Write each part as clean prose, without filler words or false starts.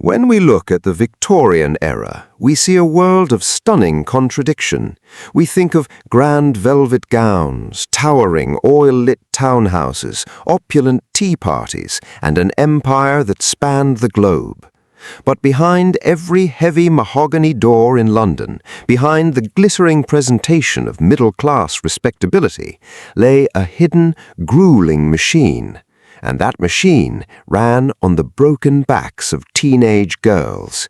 When we look at the Victorian era, we see a world of stunning contradiction. We think of grand velvet gowns, towering oil-lit townhouses, opulent tea parties, and an empire that spanned the globe. But behind every heavy mahogany door in London, behind the glittering presentation of middle-class respectability, lay a hidden, grueling machine. And that machine ran on the broken backs of teenage girls.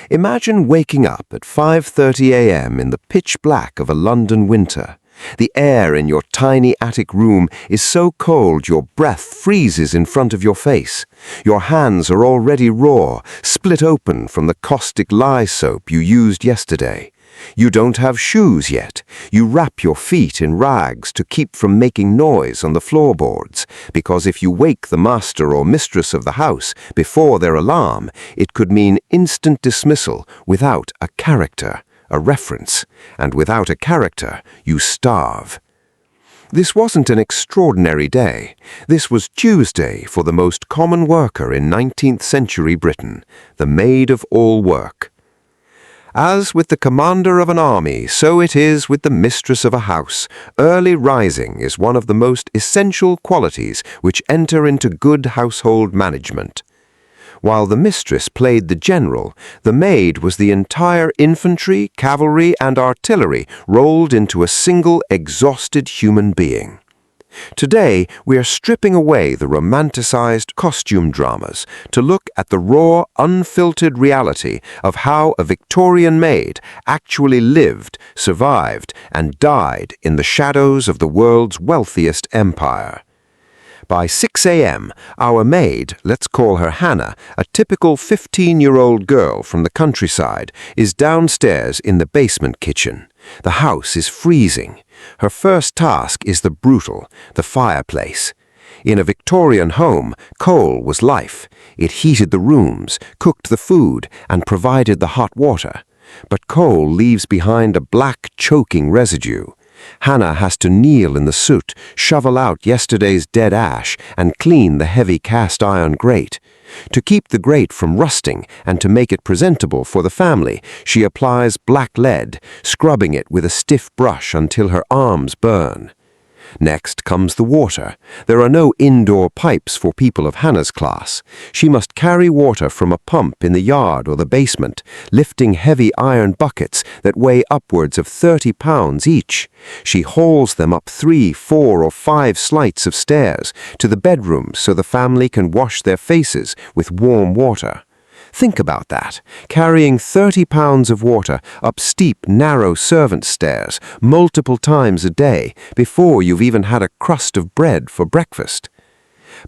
Imagine waking up at 5:30 a.m. in the pitch black of a London winter. The air in your tiny attic room is so cold your breath freezes in front of your face. Your hands are already raw, split open from the caustic lye soap you used yesterday. You don't have shoes yet. You wrap your feet in rags to keep from making noise on the floorboards, because if you wake the master or mistress of the house before their alarm, it could mean instant dismissal without a character, a reference, and without a character, you starve. This wasn't an extraordinary day. This was Tuesday for the most common worker in 19th century Britain, the maid-of-all-work. As with the commander of an army, so it is with the mistress of a house. Early rising is one of the most essential qualities which enter into good household management. While the mistress played the general, the maid was the entire infantry, cavalry, and artillery rolled into a single exhausted human being. Today, we are stripping away the romanticized costume dramas to look at the raw, unfiltered reality of how a Victorian maid actually lived, survived, and died in the shadows of the world's wealthiest empire. By 6 a.m., our maid, let's call her Hannah, a typical 15-year-old girl from the countryside, is downstairs in the basement kitchen. The house is freezing. Her first task is the brutal, the fireplace. In a Victorian home, coal was life. It heated the rooms, cooked the food, and provided the hot water. But coal leaves behind a black, choking residue. Hannah has to kneel in the soot, shovel out yesterday's dead ash, and clean the heavy cast-iron grate. To keep the grate from rusting and to make it presentable for the family, she applies black lead, scrubbing it with a stiff brush until her arms burn. Next comes the water. There are no indoor pipes for people of Hannah's class. She must carry water from a pump in the yard or the basement, lifting heavy iron buckets that weigh upwards of 30 pounds each. She hauls them up 3, 4, or 5 flights of stairs to the bedrooms so the family can wash their faces with warm water. Think about that, carrying 30 pounds of water up steep, narrow servant stairs multiple times a day before you've even had a crust of bread for breakfast.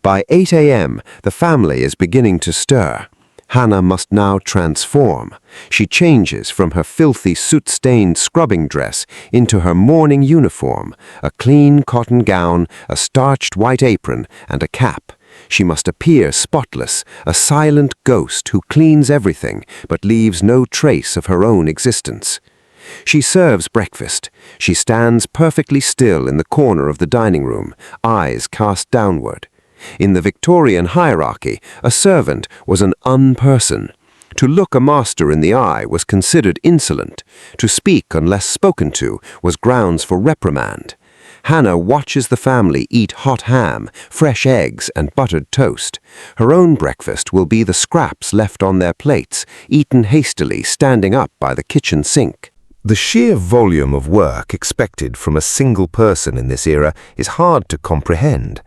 By 8 a.m., the family is beginning to stir. Hannah must now transform. She changes from her filthy soot-stained scrubbing dress into her morning uniform, a clean cotton gown, a starched white apron, and a cap. She must appear spotless, a silent ghost who cleans everything but leaves no trace of her own existence. She serves breakfast. She stands perfectly still in the corner of the dining room, eyes cast downward. In the Victorian hierarchy, a servant was an unperson. To look a master in the eye was considered insolent. To speak unless spoken to was grounds for reprimand. Hannah watches the family eat hot ham, fresh eggs, and buttered toast. Her own breakfast will be the scraps left on their plates, eaten hastily standing up by the kitchen sink. The sheer volume of work expected from a single person in this era is hard to comprehend.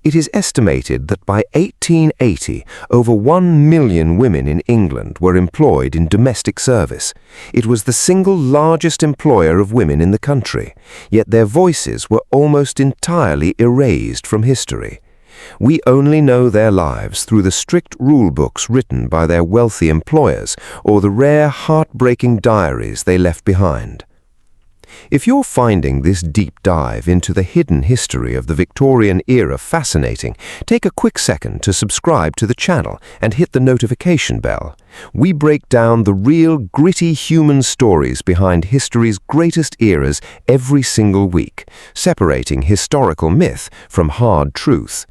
It is estimated that by 1880, over 1 million women in England were employed in domestic service. It was the single largest employer of women in the country, yet their voices were almost entirely erased from history. We only know their lives through the strict rule books written by their wealthy employers or the rare heartbreaking diaries they left behind. If you're finding this deep dive into the hidden history of the Victorian era fascinating, take a quick second to subscribe to the channel and hit the notification bell. We break down the real, gritty human stories behind history's greatest eras every single week, separating historical myth from hard truth.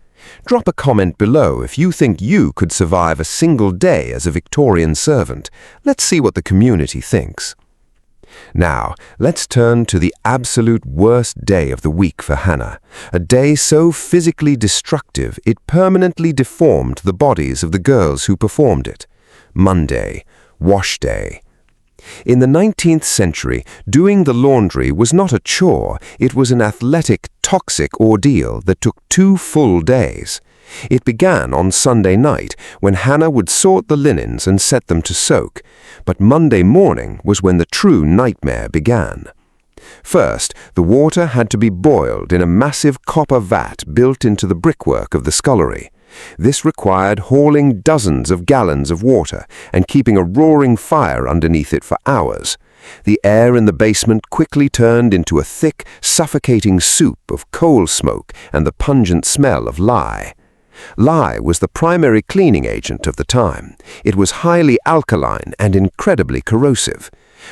Drop a comment below if you think you could survive a single day as a Victorian servant. Let's see what the community thinks. Now, let's turn to the absolute worst day of the week for Hannah, a day so physically destructive it permanently deformed the bodies of the girls who performed it. Monday, wash day. In the 19th century, doing the laundry was not a chore, it was an athletic, toxic ordeal that took 2 full days. It began on Sunday night, when Hannah would sort the linens and set them to soak, but Monday morning was when the true nightmare began. First, the water had to be boiled in a massive copper vat built into the brickwork of the scullery. This required hauling dozens of gallons of water and keeping a roaring fire underneath it for hours. The air in the basement quickly turned into a thick, suffocating soup of coal smoke and the pungent smell of lye. Lye was the primary cleaning agent of the time. It was highly alkaline and incredibly corrosive.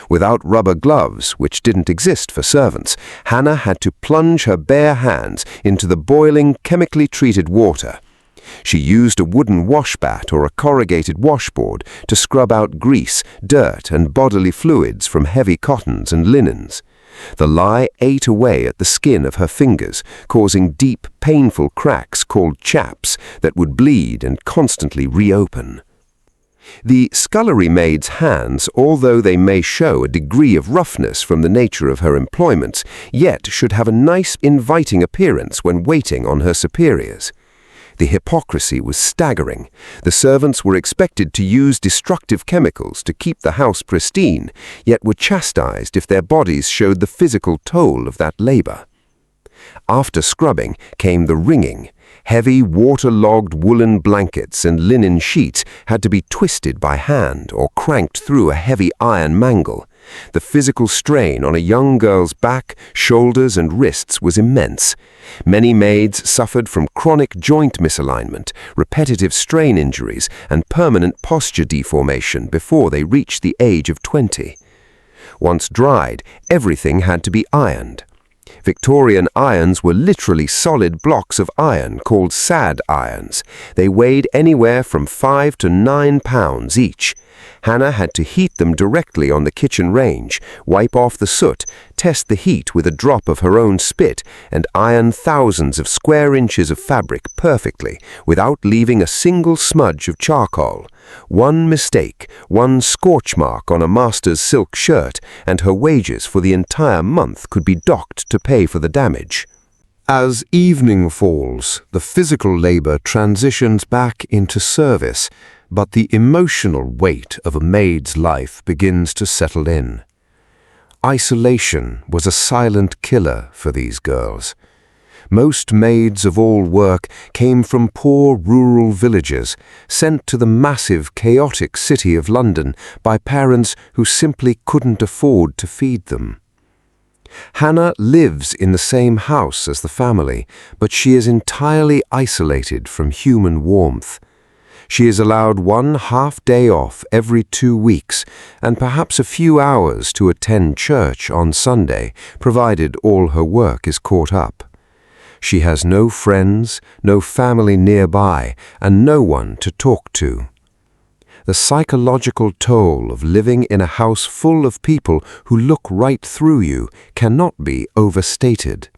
Without rubber gloves, which didn't exist for servants, Hannah had to plunge her bare hands into the boiling, chemically treated water. She used a wooden washbat or a corrugated washboard to scrub out grease, dirt, and bodily fluids from heavy cottons and linens. The lye ate away at the skin of her fingers, causing deep, painful cracks called chaps that would bleed and constantly reopen. The scullery maid's hands, although they may show a degree of roughness from the nature of her employments, yet should have a nice, inviting appearance when waiting on her superiors. The hypocrisy was staggering. The servants were expected to use destructive chemicals to keep the house pristine, yet were chastised if their bodies showed the physical toll of that labor. After scrubbing came the wringing. Heavy, waterlogged woolen blankets and linen sheets had to be twisted by hand or cranked through a heavy iron mangle. The physical strain on a young girl's back, shoulders, and wrists was immense. Many maids suffered from chronic joint misalignment, repetitive strain injuries, and permanent posture deformation before they reached the age of 20. Once dried, everything had to be ironed. Victorian irons were literally solid blocks of iron called sad irons. They weighed anywhere from 5 to 9 pounds each. Hannah had to heat them directly on the kitchen range, wipe off the soot, test the heat with a drop of her own spit, and iron thousands of square inches of fabric perfectly, without leaving a single smudge of charcoal. One mistake, one scorch mark on a master's silk shirt, and her wages for the entire month could be docked to pay for the damage. As evening falls, the physical labor transitions back into service, but the emotional weight of a maid's life begins to settle in. Isolation was a silent killer for these girls. Most maids-of-all-work came from poor rural villages, sent to the massive, chaotic city of London by parents who simply couldn't afford to feed them. Hannah lives in the same house as the family, but she is entirely isolated from human warmth. She is allowed one half-day off every 2 weeks, and perhaps a few hours to attend church on Sunday, provided all her work is caught up. She has no friends, no family nearby, and no one to talk to. The psychological toll of living in a house full of people who look right through you cannot be overstated.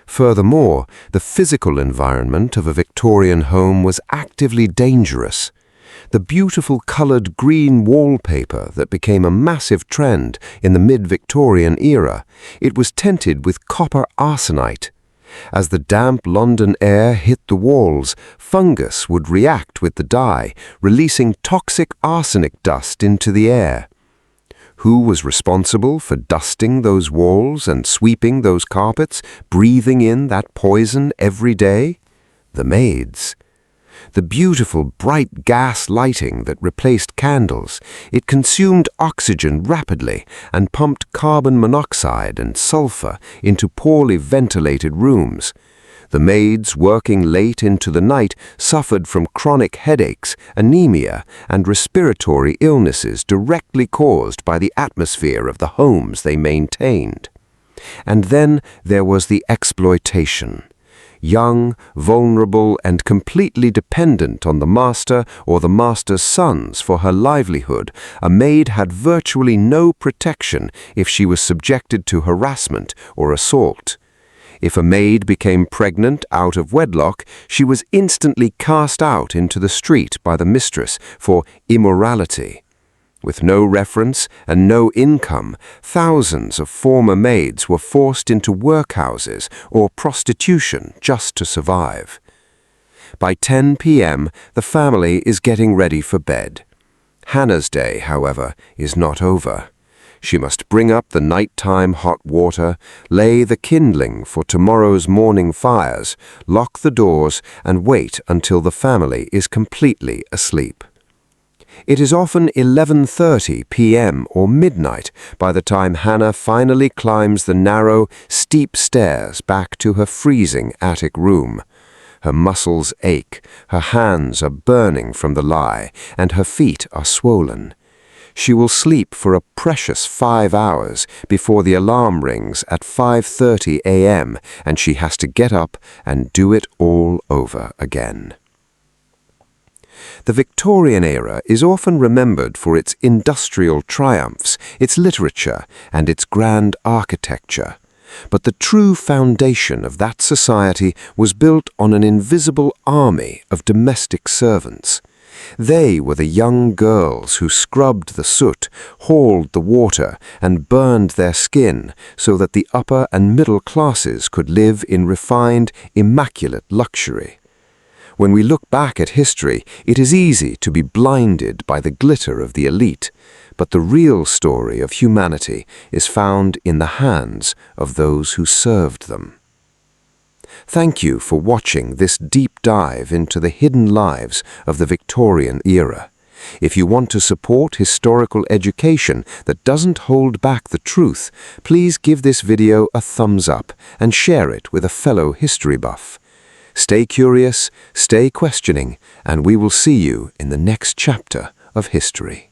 Furthermore, the physical environment of a Victorian home was actively dangerous. The beautiful colored green wallpaper that became a massive trend in the mid-Victorian era, it was tinted with copper arsenite. As the damp London air hit the walls, fungus would react with the dye, releasing toxic arsenic dust into the air. Who was responsible for dusting those walls and sweeping those carpets, breathing in that poison every day? The maids. The beautiful bright gas lighting that replaced candles, it consumed oxygen rapidly and pumped carbon monoxide and sulfur into poorly ventilated rooms. The maids working late into the night suffered from chronic headaches, anemia, and respiratory illnesses directly caused by the atmosphere of the homes they maintained. And then there was the exploitation. Young, vulnerable, and completely dependent on the master or the master's sons for her livelihood, a maid had virtually no protection if she was subjected to harassment or assault. If a maid became pregnant out of wedlock, she was instantly cast out into the street by the mistress for immorality. With no reference and no income, thousands of former maids were forced into workhouses or prostitution just to survive. By 10 p.m., the family is getting ready for bed. Hannah's day, however, is not over. She must bring up the nighttime hot water, lay the kindling for tomorrow's morning fires, lock the doors, and wait until the family is completely asleep. It is often 11:30 p.m. or midnight by the time Hannah finally climbs the narrow, steep stairs back to her freezing attic room. Her muscles ache, her hands are burning from the lie, and her feet are swollen. She will sleep for a precious 5 hours before the alarm rings at 5:30 a.m., and she has to get up and do it all over again. The Victorian era is often remembered for its industrial triumphs, its literature, and its grand architecture. But the true foundation of that society was built on an invisible army of domestic servants. They were the young girls who scrubbed the soot, hauled the water, and burned their skin so that the upper and middle classes could live in refined, immaculate luxury. When we look back at history, it is easy to be blinded by the glitter of the elite, but the real story of humanity is found in the hands of those who served them. Thank you for watching this deep dive into the hidden lives of the Victorian era. If you want to support historical education that doesn't hold back the truth, please give this video a thumbs up and share it with a fellow history buff. Stay curious, stay questioning, and we will see you in the next chapter of history.